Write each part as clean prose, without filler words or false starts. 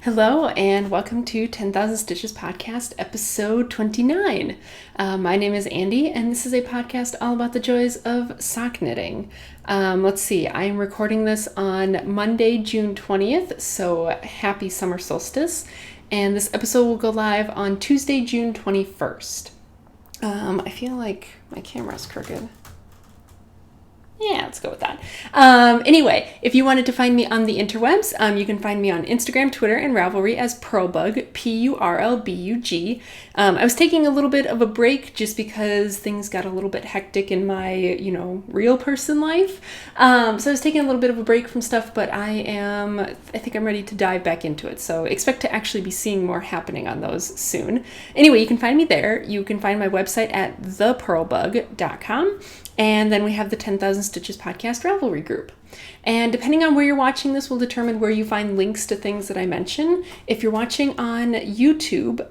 Hello and welcome to 10,000 Stitches Podcast, episode 29. My name is Andy and this is a podcast all about the joys of sock knitting. Let's see, I am recording this on Monday, June 20th, so happy summer solstice. And this episode will go live on Tuesday, June 21st. I feel like my camera's crooked. Yeah, let's go with that. Anyway, if you wanted to find me on the interwebs, you can find me on Instagram, Twitter, and Ravelry as Purlbug, Purlbug. I was taking a little bit of a break just because things got a little bit hectic in my, real person life. So I was taking a little bit of a break from stuff, but I think I'm ready to dive back into it. So expect to actually be seeing more happening on those soon. Anyway, you can find me there. You can find my website at thepurlbug.com. And then we have the 10,000 Stitches Podcast Ravelry group. And depending on where you're watching this will determine where you find links to things that I mention. If you're watching on YouTube,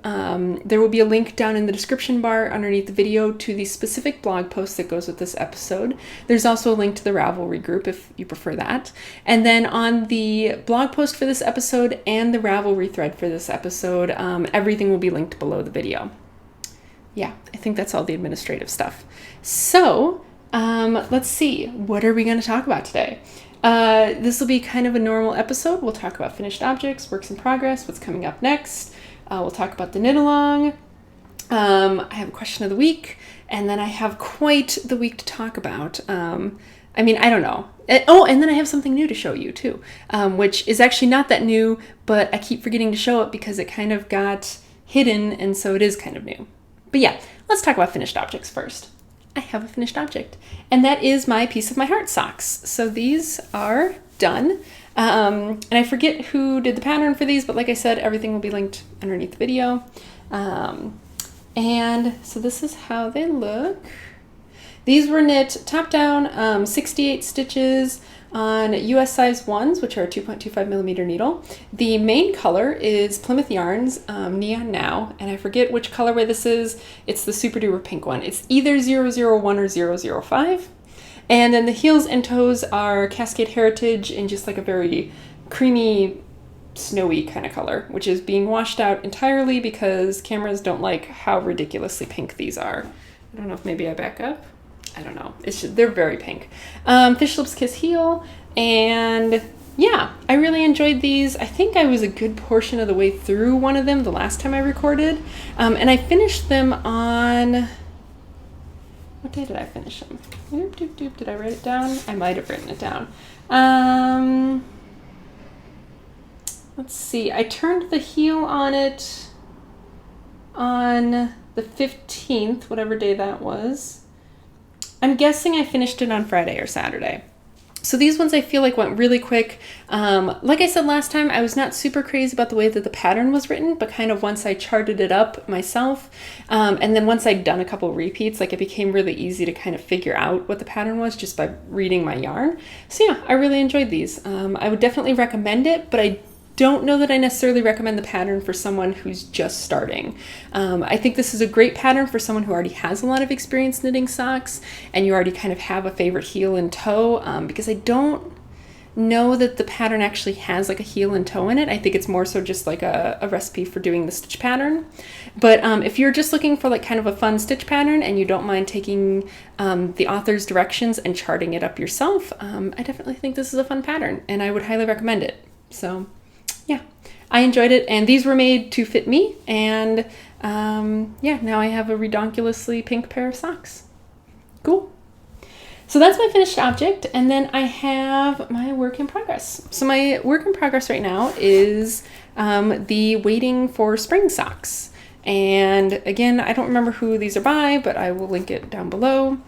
there will be a link down in the description bar underneath the video to the specific blog post that goes with this episode. There's also a link to the Ravelry group if you prefer that. And then on the blog post for this episode and the Ravelry thread for this episode, everything will be linked below the video. Yeah, I think that's all the administrative stuff. So, let's see, what are we going to talk about today? This will be kind of a normal episode. We'll talk about finished objects, works in progress, what's coming up next. We'll talk about the Knitalong. I have a question of the week, and then I have quite the week to talk about. I don't know. And then I have something new to show you too, which is actually not that new, but I keep forgetting to show it because it kind of got hidden, and so it is kind of new. But yeah, let's talk about finished objects first. I have a finished object, and that is my Piece of My Heart socks. So these are done, and I forget who did the pattern for these, but like I said, everything will be linked underneath the video. And so this is how they look. These were knit top down, 68 stitches on US size 1s, which are a 2.25 millimeter needle. The main color is Plymouth Yarns Neon Now, and I forget which colorway this is. It's the super duper pink one. It's either 001 or 005. And then the heels and toes are Cascade Heritage in just like a very creamy, snowy kind of color, which is being washed out entirely because cameras don't like how ridiculously pink these are. I don't know if maybe I back up. I don't know. They're very pink. Fish Lips Kiss Heel. And yeah, I really enjoyed these. I think I was a good portion of the way through one of them the last time I recorded. And I finished them on... What day did I finish them? Did I write it down? I might have written it down. Let's see. I turned the heel on it on the 15th, whatever day that was. I'm guessing I finished it on Friday or Saturday. So these ones I feel like went really quick. Like I said last time, I was not super crazy about the way that the pattern was written, but kind of once I charted it up myself, and then once I'd done a couple repeats, like it became really easy to kind of figure out what the pattern was just by reading my yarn. So yeah, I really enjoyed these. I would definitely recommend it, but I don't know that I necessarily recommend the pattern for someone who's just starting. I think this is a great pattern for someone who already has a lot of experience knitting socks and you already kind of have a favorite heel and toe, because I don't know that the pattern actually has like a heel and toe in it. I think it's more so just like a recipe for doing the stitch pattern. But if you're just looking for like kind of a fun stitch pattern and you don't mind taking the author's directions and charting it up yourself, I definitely think this is a fun pattern and I would highly recommend it. So yeah, I enjoyed it, and these were made to fit me, and now I have a redonkulously pink pair of socks. Cool. So that's my finished object, and then I have my work in progress. So my work in progress right now is the Waiting for Spring socks. And again, I don't remember who these are by, but I will link it down below.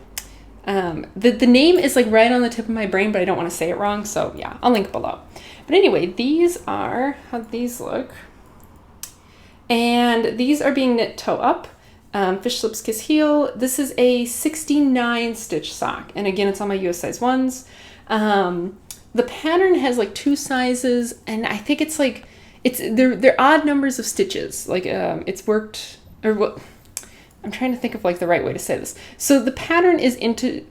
The name is like right on the tip of my brain, but I don't want to say it wrong, so yeah, I'll link below. But anyway, these are how these look. And these are being knit toe up. Fish Lips Kiss Heel. This is a 69 stitch sock. And again, it's on my US size 1s. The pattern has like two sizes, and I think it's like, they're odd numbers of stitches. Like it's worked, or what, I'm trying to think of like the right way to say this. So the pattern is into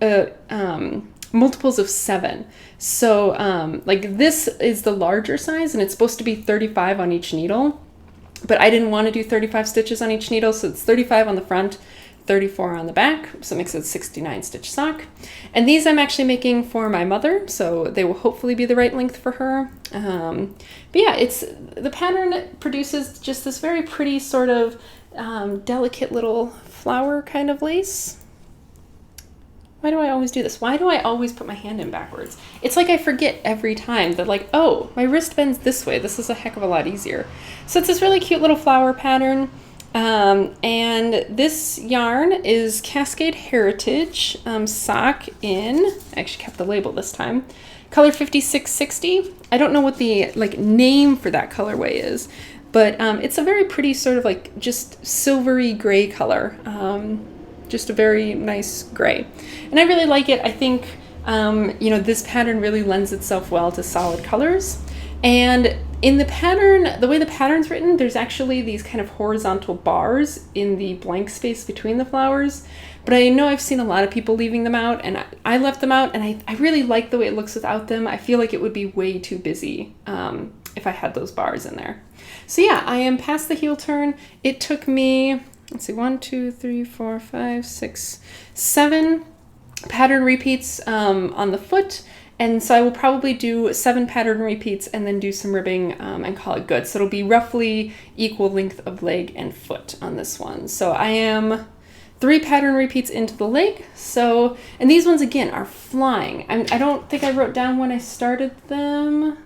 multiples of 7. So like this is the larger size, and it's supposed to be 35 on each needle, but I didn't want to do 35 stitches on each needle, so it's 35 on the front, 34 on the back, so it makes it a 69 stitch sock. And these I'm actually making for my mother, so they will hopefully be the right length for her. But yeah, the pattern produces just this very pretty sort of delicate little flower kind of lace. Why do I always do this? Why do I always put my hand in backwards? It's like I forget every time that like, oh, my wrist bends this way. This is a heck of a lot easier. So it's this really cute little flower pattern. And this yarn is Cascade Heritage sock in, I actually kept the label this time, color 5660. I don't know what the like name for that colorway is, but it's a very pretty sort of like just silvery gray color. Just a very nice gray. And I really like it. I think, this pattern really lends itself well to solid colors. And in the pattern, the way the pattern's written, there's actually these kind of horizontal bars in the blank space between the flowers. But I know I've seen a lot of people leaving them out, and I left them out, and I really like the way it looks without them. I feel like it would be way too busy if I had those bars in there. So yeah, I am past the heel turn. It took me, let's see, 1, 2, 3, 4, 5, 6, 7 pattern repeats on the foot. And so I will probably do 7 pattern repeats and then do some ribbing and call it good. So it'll be roughly equal length of leg and foot on this one. So I am 3 pattern repeats into the leg. So, and these ones again are flying. I don't think I wrote down when I started them.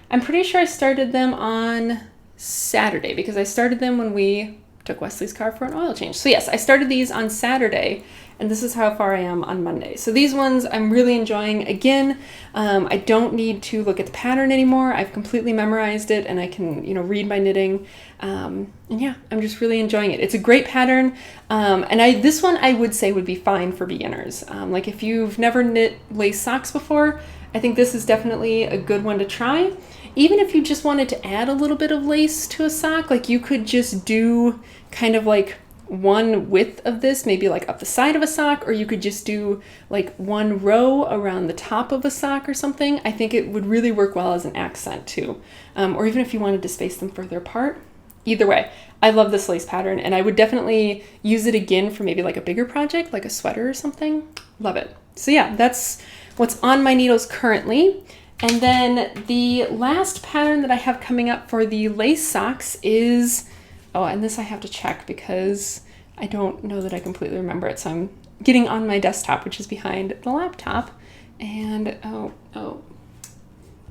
I'm pretty sure I started them on Saturday because I started them when we took Wesley's car for an oil change. So yes, I started these on Saturday, and this is how far I am on Monday. So these ones I'm really enjoying. Again, I don't need to look at the pattern anymore. I've completely memorized it, and I can, read my knitting. And yeah, I'm just really enjoying it. It's a great pattern. And this one I would say would be fine for beginners. Like if you've never knit lace socks before, I think this is definitely a good one to try. Even if you just wanted to add a little bit of lace to a sock, like you could just do kind of like one width of this, maybe like up the side of a sock, or you could just do like one row around the top of a sock or something. I think it would really work well as an accent too. Or even if you wanted to space them further apart. Either way, I love this lace pattern, and I would definitely use it again for maybe like a bigger project, like a sweater or something. Love it. So yeah, that's what's on my needles currently. And then the last pattern that I have coming up for the lace socks is, oh, and this I have to check because I don't know that I completely remember it. So I'm getting on my desktop, which is behind the laptop. And, oh,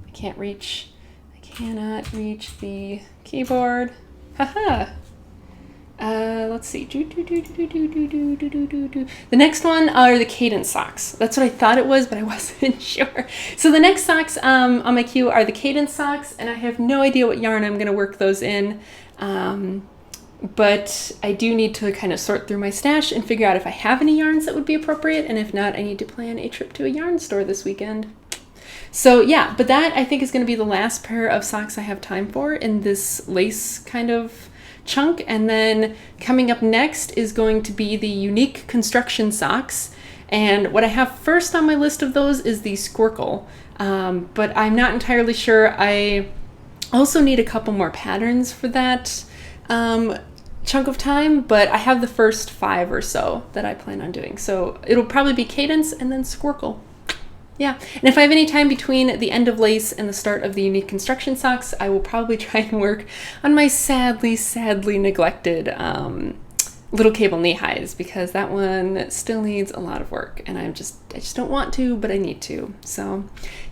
I cannot reach the keyboard. Haha. Let's see. The next one are the cadence socks. That's what I thought it was, but I wasn't sure. So the next socks on my queue are the cadence socks, and I have no idea what yarn I'm going to work those in. But I do need to kind of sort through my stash and figure out if I have any yarns that would be appropriate, and if not, I need to plan a trip to a yarn store this weekend. So yeah, but that I think is going to be the last pair of socks I have time for in this lace kind of chunk. And then coming up next is going to be the unique construction socks. And what I have first on my list of those is the Squircle. But I'm not entirely sure. I also need a couple more patterns for that chunk of time, but I have the first 5 or so that I plan on doing. So it'll probably be cadence and then Squircle. Yeah, and if I have any time between the end of lace and the start of the unique construction socks, I will probably try and work on my sadly neglected little cable knee highs, because that one still needs a lot of work, and I just don't want to, but I need to. So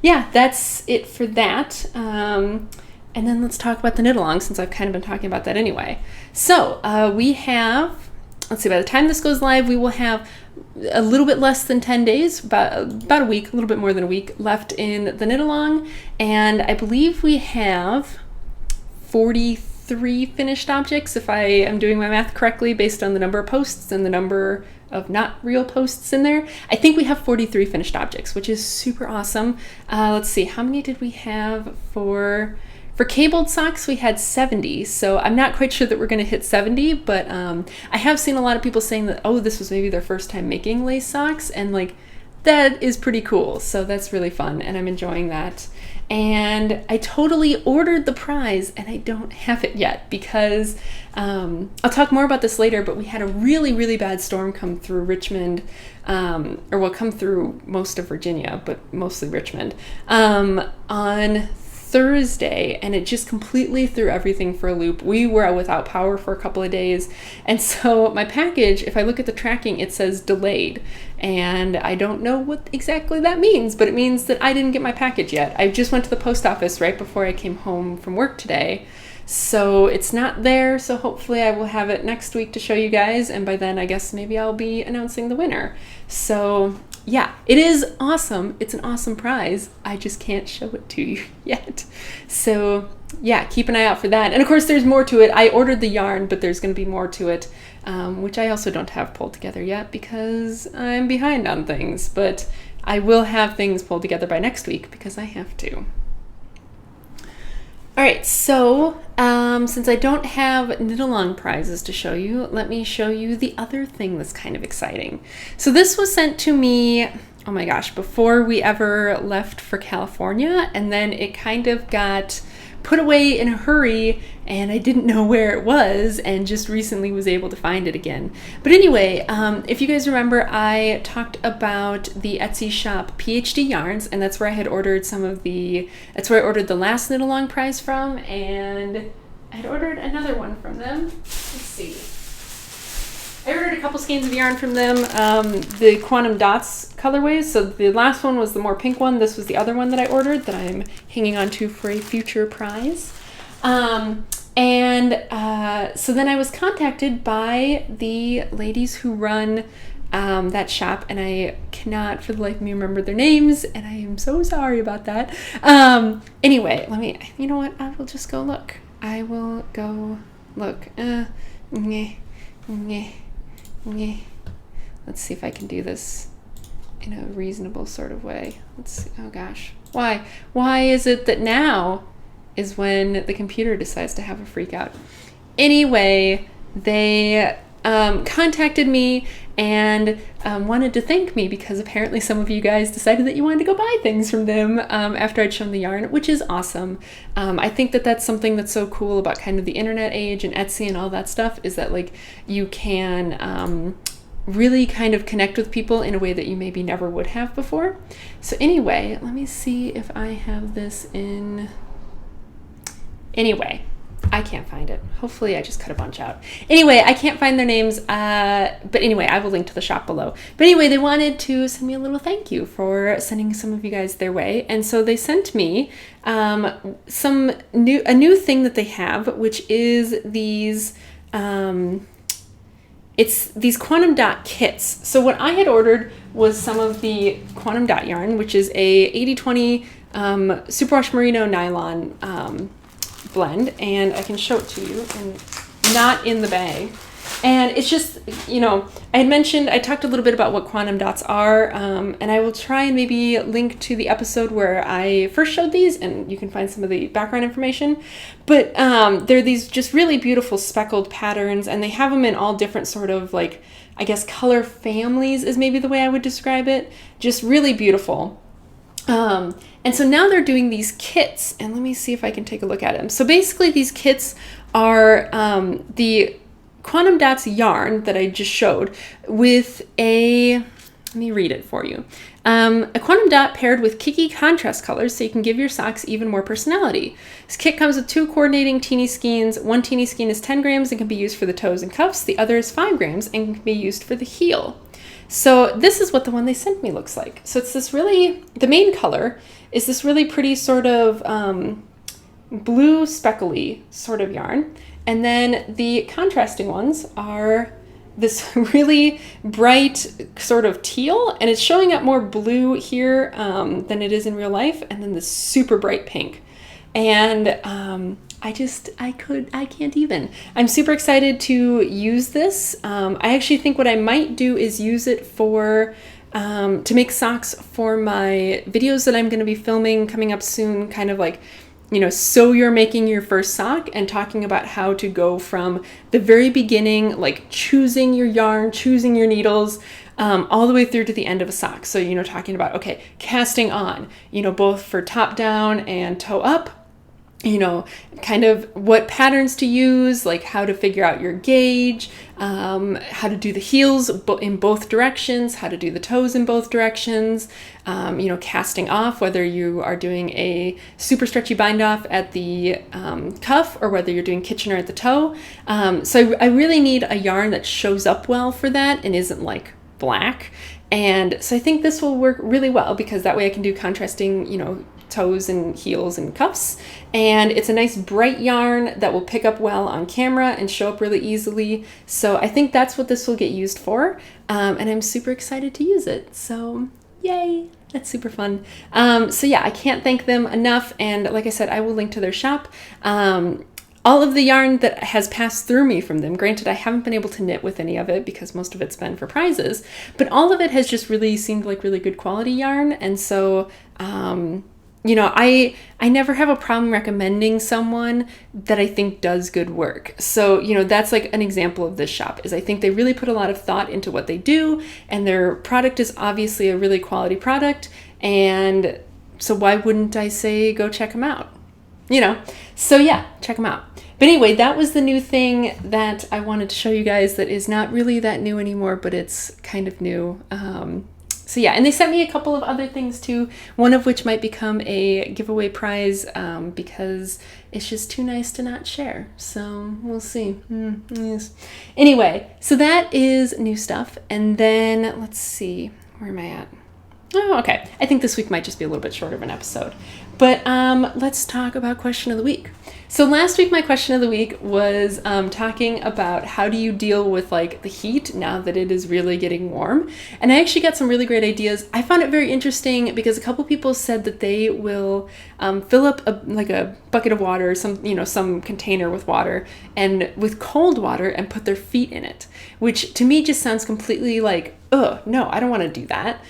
yeah, that's it for that. And then let's talk about the Knitalong, since I've kind of been talking about that anyway. So we have, let's see, by the time this goes live, we will have a little bit less than 10 days, about a week, a little bit more than a week left in the Knitalong. And I believe we have 43 finished objects, if I am doing my math correctly, based on the number of posts and the number of not real posts in there. I think we have 43 finished objects, which is super awesome. Let's see, how many did we have for cabled socks? We had 70, so I'm not quite sure that we're going to hit 70, but I have seen a lot of people saying that, oh, this was maybe their first time making lace socks, and like, that is pretty cool. So that's really fun, and I'm enjoying that. And I totally ordered the prize, and I don't have it yet because I'll talk more about this later, but we had a really, really bad storm come through Richmond, come through most of Virginia, but mostly Richmond, on Thursday, and it just completely threw everything for a loop. We were without power for a couple of days, and so my package, if I look at the tracking, it says delayed, and I don't know what exactly that means, but it means that I didn't get my package yet. I just went to the post office right before I came home from work today, so it's not there. So hopefully I will have it next week to show you guys, and by then I guess maybe I'll be announcing the winner. So yeah, it is awesome. It's an awesome prize. I just can't show it to you yet. So yeah, keep an eye out for that. And of course, there's more to it. I ordered the yarn, but there's going to be more to it, which I also don't have pulled together yet because I'm behind on things. But I will have things pulled together by next week because I have to. All right, so since I don't have Knitalong prizes to show you, let me show you the other thing that's kind of exciting. So this was sent to me, oh my gosh, before we ever left for California, and then it kind of got put away in a hurry, and I didn't know where it was, and just recently was able to find it again. But anyway, if you guys remember, I talked about the Etsy shop PhD Yarns, and that's where I had ordered that's where I ordered the last Knitalong prize from, and I'd ordered another one from them. Let's see. I ordered a couple skeins of yarn from them, the Quantum Dots colorways. So the last one was the more pink one. This was the other one that I ordered that I'm hanging on to for a future prize. So then I was contacted by the ladies who run that shop, and I cannot for the life of me remember their names, and I am so sorry about that. Anyway, you know what? I will just go look. I will go look. Let's see if I can do this in a reasonable sort of way. Let's see. Oh gosh. Why is it that now is when the computer decides to have a freak out? Anyway, they contacted me and wanted to thank me because apparently some of you guys decided that you wanted to go buy things from them after I'd shown the yarn, which is awesome. I think that that's something that's so cool about kind of the internet age and Etsy and all that stuff, is that like you can really kind of connect with people in a way that you maybe never would have before. So anyway, let me see if I have this in... Anyway, I can't find it. Hopefully I just cut a bunch out. Anyway, I can't find their names, but anyway, I will link to the shop below. But anyway, they wanted to send me a little thank you for sending some of you guys their way, and so they sent me a new thing that they have, which is these it's these Quantum Dot kits. So what I had ordered was some of the Quantum Dot yarn, which is a 80/20 superwash merino nylon blend, and I can show it to you, and not in the bag. And it's just, I talked a little bit about what quantum dots are, and I will try and maybe link to the episode where I first showed these, and you can find some of the background information. But they're these just really beautiful speckled patterns, and they have them in all different sort of like, I guess, color families is maybe the way I would describe it. Just really beautiful. And so now they're doing these kits, and let me see if I can take a look at them. So basically these kits are the Quantum Dots yarn that I just showed with let me read it for you. A quantum dot paired with Kiki contrast colors so you can give your socks even more personality. This kit comes with 2 coordinating teeny skeins. One teeny skein is 10 grams and can be used for the toes and cuffs. The other is 5 grams and can be used for the heel. So this is what the one they sent me looks like. So it's this really, the main color is this really pretty sort of blue speckly sort of yarn. And then the contrasting ones are this really bright sort of teal, and it's showing up more blue here than it is in real life, and then this super bright pink. And I can't even. I'm super excited to use this. I actually think what I might do is use it for to make socks for my videos that I'm going to be filming coming up soon, kind of like, so you're making your first sock, and talking about how to go from the very beginning, like choosing your yarn, choosing your needles, all the way through to the end of a sock. So, talking about, okay, casting on, both for top down and toe up, kind of what patterns to use, like how to figure out your gauge, how to do the heels in both directions, how to do the toes in both directions, casting off, whether you are doing a super stretchy bind off at the cuff or whether you're doing Kitchener at the toe. So I really need a yarn that shows up well for that and isn't like black. And so I think this will work really well because that way I can do contrasting, toes and heels and cuffs. And it's a nice bright yarn that will pick up well on camera and show up really easily. So I think that's what this will get used for. And I'm super excited to use it. So yay, that's super fun. So yeah, I can't thank them enough. And like I said, I will link to their shop. All of the yarn that has passed through me from them, granted, I haven't been able to knit with any of it because most of it's been for prizes, but all of it has just really seemed like really good quality yarn. And so, I never have a problem recommending someone that I think does good work. So, that's like an example of this shop is I think they really put a lot of thought into what they do, and their product is obviously a really quality product. And so why wouldn't I say go check them out? So yeah, check them out. But anyway, that was the new thing that I wanted to show you guys that is not really that new anymore, but it's kind of new. So yeah, and they sent me a couple of other things too, one of which might become a giveaway prize because it's just too nice to not share. So we'll see. Yes. Anyway, so that is new stuff. And then let's see, where am I at? Oh, okay. I think this week might just be a little bit shorter of an episode. But let's talk about question of the week. So last week, my question of the week was talking about how do you deal with like the heat now that it is really getting warm. And I actually got some really great ideas. I found it very interesting because a couple people said that they will fill up a bucket of water, some container with water and with cold water and put their feet in it, which to me just sounds completely like, oh, no, I don't want to do that.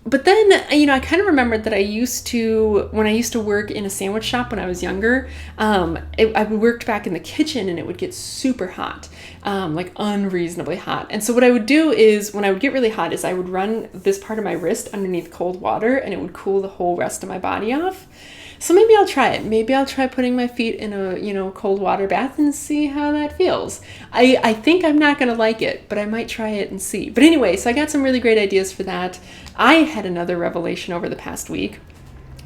But then, I kind of remembered that when I used to work in a sandwich shop when I was younger, I worked back in the kitchen and it would get super hot, like unreasonably hot. And so what I would do is when I would get really hot is I would run this part of my wrist underneath cold water and it would cool the whole rest of my body off. So maybe I'll try it. Maybe I'll try putting my feet in a, cold water bath and see how that feels. I think I'm not going to like it, but I might try it and see. But anyway, so I got some really great ideas for that. I had another revelation over the past week.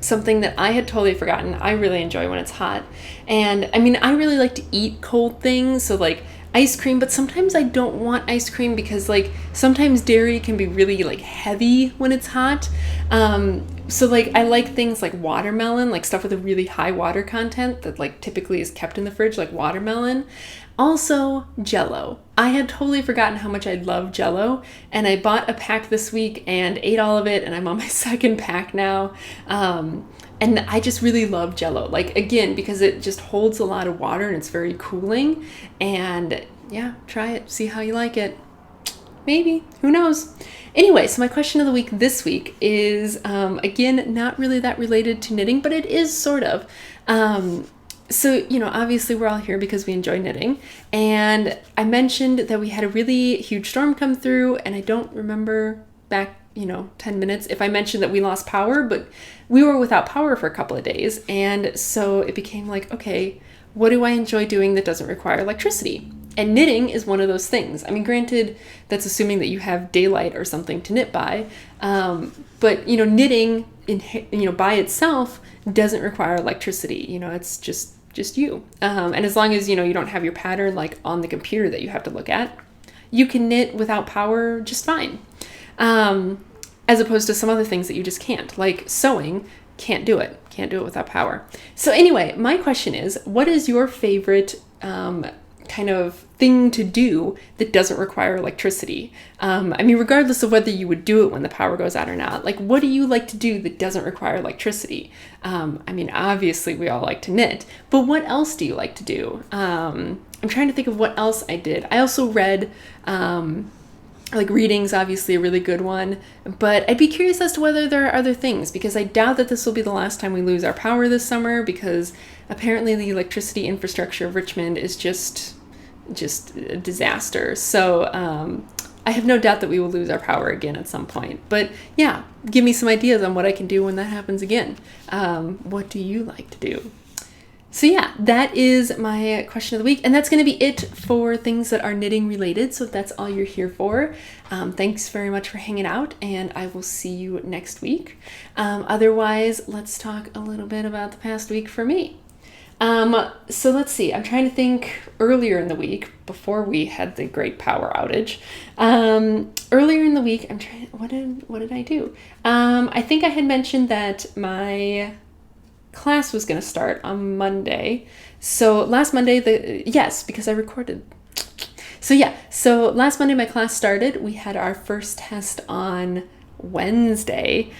Something that I had totally forgotten. I really enjoy when it's hot. And I really like to eat cold things. So like ice cream, but sometimes I don't want ice cream because like sometimes dairy can be really like heavy when it's hot. So like I like things like watermelon, like stuff with a really high water content that like typically is kept in the fridge, like watermelon. Also Jell-O. I had totally forgotten how much I love Jell-O, and I bought a pack this week and ate all of it, and I'm on my second pack now. And I just really love Jell-O, like again, because it just holds a lot of water and it's very cooling. And yeah, try it, see how you like it. Maybe, who knows? Anyway, so my question of the week this week is, again, not really that related to knitting, but it is sort of. So, obviously we're all here because we enjoy knitting. And I mentioned that we had a really huge storm come through, and I don't remember back, 10 minutes if I mentioned that we lost power, but we were without power for a couple of days. And so it became like, okay, what do I enjoy doing that doesn't require electricity? And knitting is one of those things. Granted, that's assuming that you have daylight or something to knit by. But, knitting, by itself doesn't require electricity. It's just you. And as long as, you don't have your pattern like on the computer that you have to look at, you can knit without power just fine. As opposed to some other things that you just can't, like sewing, can't do it without power. So anyway, my question is, what is your favorite kind of thing to do that doesn't require electricity? Regardless of whether you would do it when the power goes out or not, like what do you like to do that doesn't require electricity? Obviously we all like to knit, but what else do you like to do? I'm trying to think of what else I did. I also read, like reading's obviously a really good one, but I'd be curious as to whether there are other things, because I doubt that this will be the last time we lose our power this summer, because apparently the electricity infrastructure of Richmond is just a disaster. So I have no doubt that we will lose our power again at some point. But yeah, give me some ideas on what I can do when that happens again. What do you like to do? So yeah, that is my question of the week. And that's going to be it for things that are knitting related. So if that's all you're here for, thanks very much for hanging out, and I will see you next week. Otherwise, let's talk a little bit about the past week for me. So let's see, I'm trying to think earlier in the week before we had the great power outage. Earlier in the week, what did I do? I think I had mentioned that my class was going to start on Monday. So last Monday, yes, because I recorded. So last Monday my class started. We had our first test on Wednesday,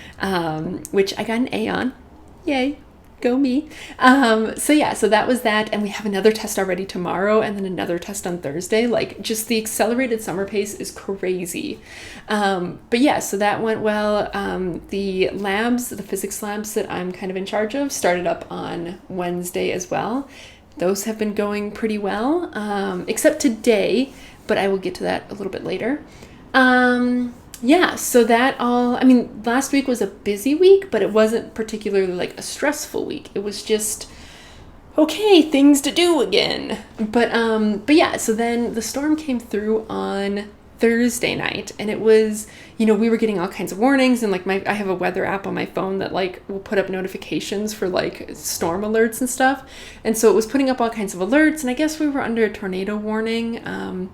which I got an A on. Yay. Go me. So that was that. And we have another test already tomorrow, and then another test on Thursday. Like, just the accelerated summer pace is crazy. But yeah, so that went well. The physics labs that I'm kind of in charge of started up on Wednesday as well. Those have been going pretty well, except today, but I will get to that a little bit later. Yeah, so last week was a busy week, but it wasn't particularly like a stressful week. It was just, okay, things to do again. But yeah, so then the storm came through on Thursday night, and it was, we were getting all kinds of warnings, and like I have a weather app on my phone that like will put up notifications for like storm alerts and stuff. And so it was putting up all kinds of alerts, and I guess we were under a tornado warning.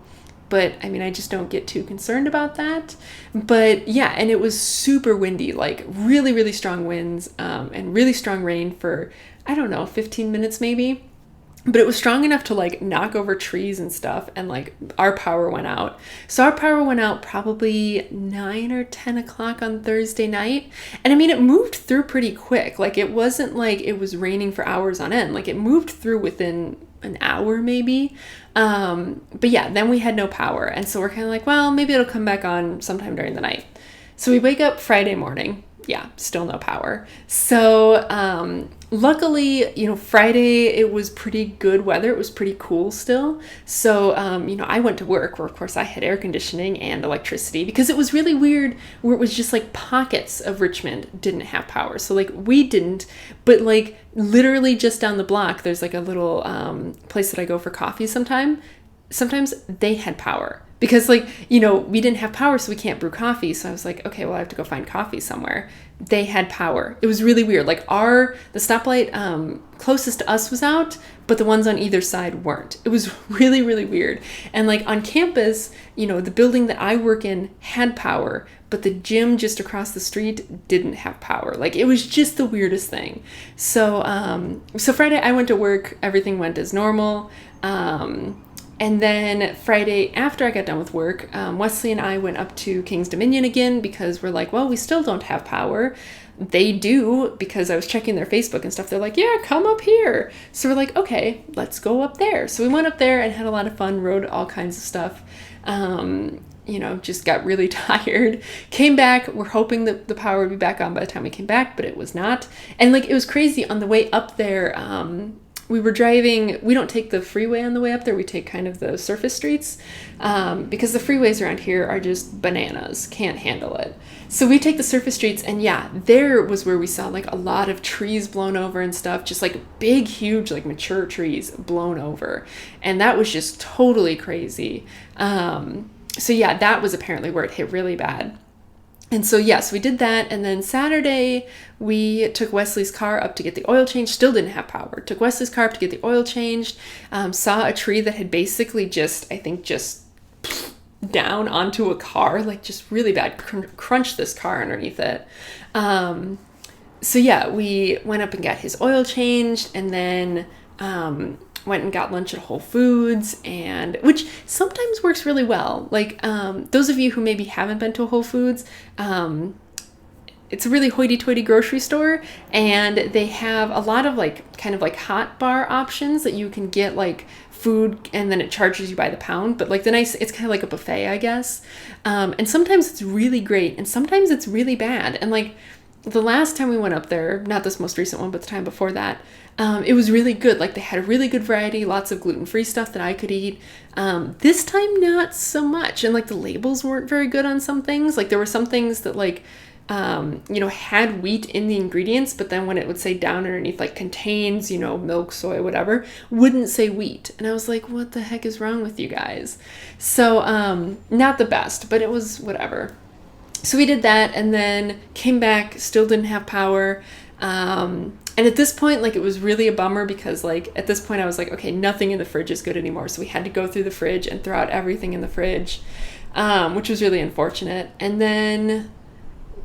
But I just don't get too concerned about that. But yeah, and it was super windy, like really, really strong winds, and really strong rain for, 15 minutes maybe. But it was strong enough to like knock over trees and stuff, and like our power went out. So our power went out probably 9 or 10 o'clock on Thursday night. And it moved through pretty quick. Like, it wasn't like it was raining for hours on end. Like, it moved through within an hour maybe. But yeah, then we had no power. And so we're kind of like, well, maybe it'll come back on sometime during the night. So we wake up Friday morning. Yeah, still no power. So, luckily, Friday, it was pretty good weather. It was pretty cool still. So, I went to work where, of course, I had air conditioning and electricity, because it was really weird where it was just like pockets of Richmond didn't have power. So like we didn't, but like literally just down the block, there's like a little place that I go for coffee sometimes they had power. Because we didn't have power, so we can't brew coffee. So I was like, okay, well, I have to go find coffee somewhere. They had power. It was really weird. Like the stoplight closest to us was out, but the ones on either side weren't. It was really, really weird. And like on campus, the building that I work in had power, but the gym just across the street didn't have power. Like, it was just the weirdest thing. So, so Friday I went to work. Everything went as normal. And then Friday, after I got done with work, Wesley and I went up to King's Dominion again, because we're like, well, we still don't have power. They do, because I was checking their Facebook and stuff. They're like, yeah, come up here. So we're like, okay, let's go up there. So we went up there and had a lot of fun, rode all kinds of stuff. Just got really tired. Came back. We're hoping that the power would be back on by the time we came back, but it was not. And like, it was crazy on the way up there. We were driving, we don't take the freeway on the way up there, we take kind of the surface streets, because the freeways around here are just bananas, can't handle it. So we take the surface streets, and yeah, there was where we saw like a lot of trees blown over and stuff, just like big, huge, like mature trees blown over. And that was just totally crazy. So yeah, that was apparently where it hit really bad. And so, yes, we did that. And then Saturday, we took Wesley's car up to get the oil changed. Still didn't have power. Took Wesley's car up to get the oil changed. Saw a tree that had basically just down onto a car, like just really bad, crunched this car underneath it. So yeah, we went up and got his oil changed, and then went and got lunch at Whole Foods, and which sometimes works really well. Like, those of you who maybe haven't been to a Whole Foods, it's a really hoity-toity grocery store, and they have a lot of like kind of like hot bar options that you can get like food, and then it charges you by the pound. But like it's kind of like a buffet, I guess. And sometimes it's really great, and sometimes it's really bad. And like, the last time we went up there, not this most recent one, but the time before that, it was really good. Like, they had a really good variety, lots of gluten-free stuff that I could eat. This time, not so much. And, like, the labels weren't very good on some things. Like, there were some things that, like, had wheat in the ingredients, but then when it would say down underneath, like, contains, milk, soy, whatever, wouldn't say wheat. And I was like, what the heck is wrong with you guys? So, not the best, but it was whatever. So we did that and then came back, still didn't have power. And at this point, like, it was really a bummer because, like, at this point I was like, okay, nothing in the fridge is good anymore. So we had to go through the fridge and throw out everything in the fridge, which was really unfortunate. And then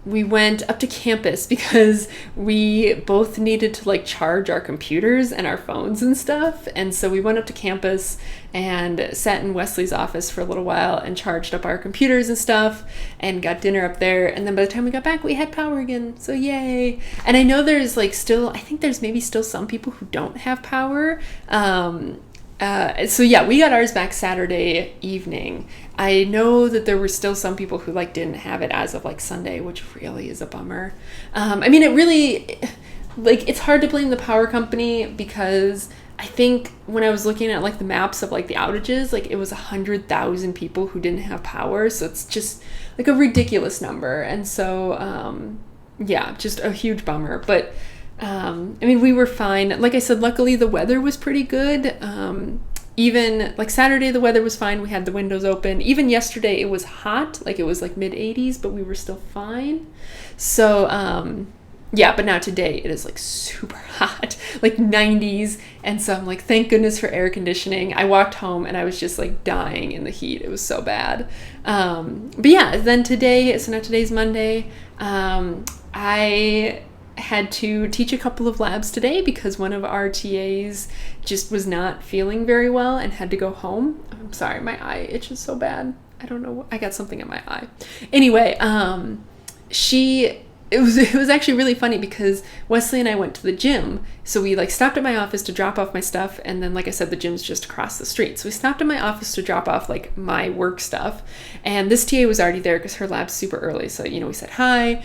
we went up to campus because we both needed to, like, charge our computers and our phones and stuff. And so we went up to campus and sat in Wesley's office for a little while and charged up our computers and stuff and got dinner up there. And then by the time we got back, we had power again. So yay. And I know there's, like, still, I think there's maybe still some people who don't have power. So yeah, we got ours back Saturday evening. I know that there were still some people who, like, didn't have it as of, like, Sunday, which really is a bummer. I mean, it really, like, it's hard to blame the power company because I think when I was looking at, like, the maps of, like, the outages, like, it was 100,000 people who didn't have power. So it's just, like, a ridiculous number. And so, yeah, just a huge bummer. But I mean, we were fine. Like I said, luckily the weather was pretty good. Even, like, Saturday, the weather was fine. We had the windows open. Even yesterday, it was hot. Like, it was, like, mid-80s, but we were still fine. So, yeah, but now today, it is, like, super hot, like 90s. And so I'm like, thank goodness for air conditioning. I walked home, and I was just, like, dying in the heat. It was so bad. But yeah, then today, so now today's Monday, I had to teach a couple of labs today because one of our TAs just was not feeling very well and had to go home. I'm sorry, my eye itches so bad. I don't know, I got something in my eye. Anyway, it was actually really funny because Wesley and I went to the gym. So we, like, stopped at my office to drop off my stuff. And then, like I said, the gym's just across the street. So we stopped at my office to drop off, like, my work stuff. And this TA was already there because her lab's super early. So, we said hi.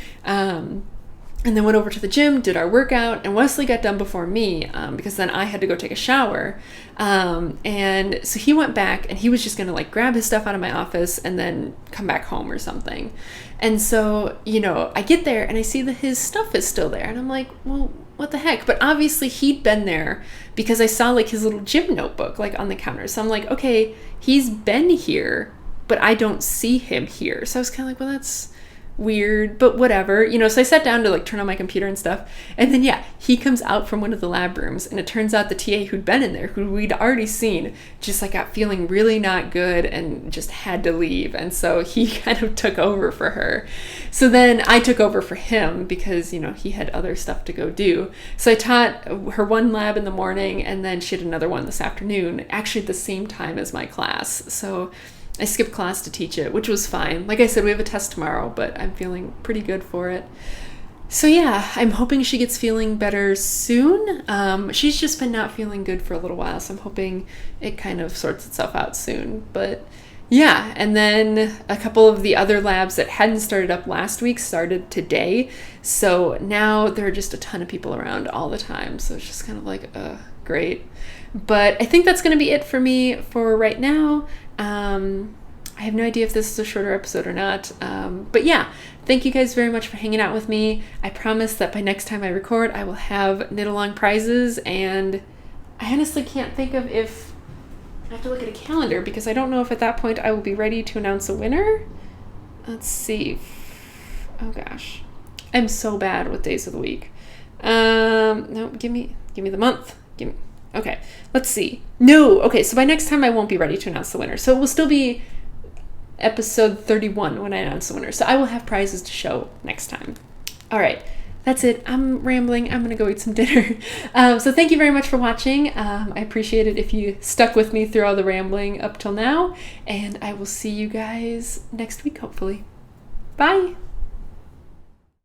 And then went over to the gym, did our workout, and Wesley got done before me because then I had to go take a shower. And so he went back and he was just going to, like, grab his stuff out of my office and then come back home or something. And so, I get there and I see that his stuff is still there. And I'm like, well, what the heck? But obviously he'd been there because I saw, like, his little gym notebook, like, on the counter. So I'm like, okay, he's been here, but I don't see him here. So I was kind of like, well, that's weird, but whatever, so I sat down to, like, turn on my computer and stuff, and then yeah, he comes out from one of the lab rooms, and it turns out the TA who'd been in there, who we'd already seen, just, like, got feeling really not good and just had to leave. And so he kind of took over for her. So then I took over for him because he had other stuff to go do. So I taught her one lab in the morning, and then she had another one this afternoon, actually at the same time as my class. So I skipped class to teach it, which was fine. Like I said, we have a test tomorrow, but I'm feeling pretty good for it. So yeah, I'm hoping she gets feeling better soon. She's just been not feeling good for a little while, so I'm hoping it kind of sorts itself out soon. But yeah, and then a couple of the other labs that hadn't started up last week started today. So now there are just a ton of people around all the time. So it's just kind of like, great. But I think that's going to be it for me for right now. I have no idea if this is a shorter episode or not. But yeah, thank you guys very much for hanging out with me. I promise that by next time I record, I will have Knitalong prizes. And I honestly can't think of if I have to look at a calendar because I don't know if at that point I will be ready to announce a winner. Let's see. Oh gosh, I'm so bad with days of the week. No, give me the month. Okay, let's see. No, okay, so by next time I won't be ready to announce the winner. So it will still be episode 31 when I announce the winner. So I will have prizes to show next time. All right, that's it. I'm rambling. I'm going to go eat some dinner. So thank you very much for watching. I appreciate it if you stuck with me through all the rambling up till now. And I will see you guys next week, hopefully. Bye.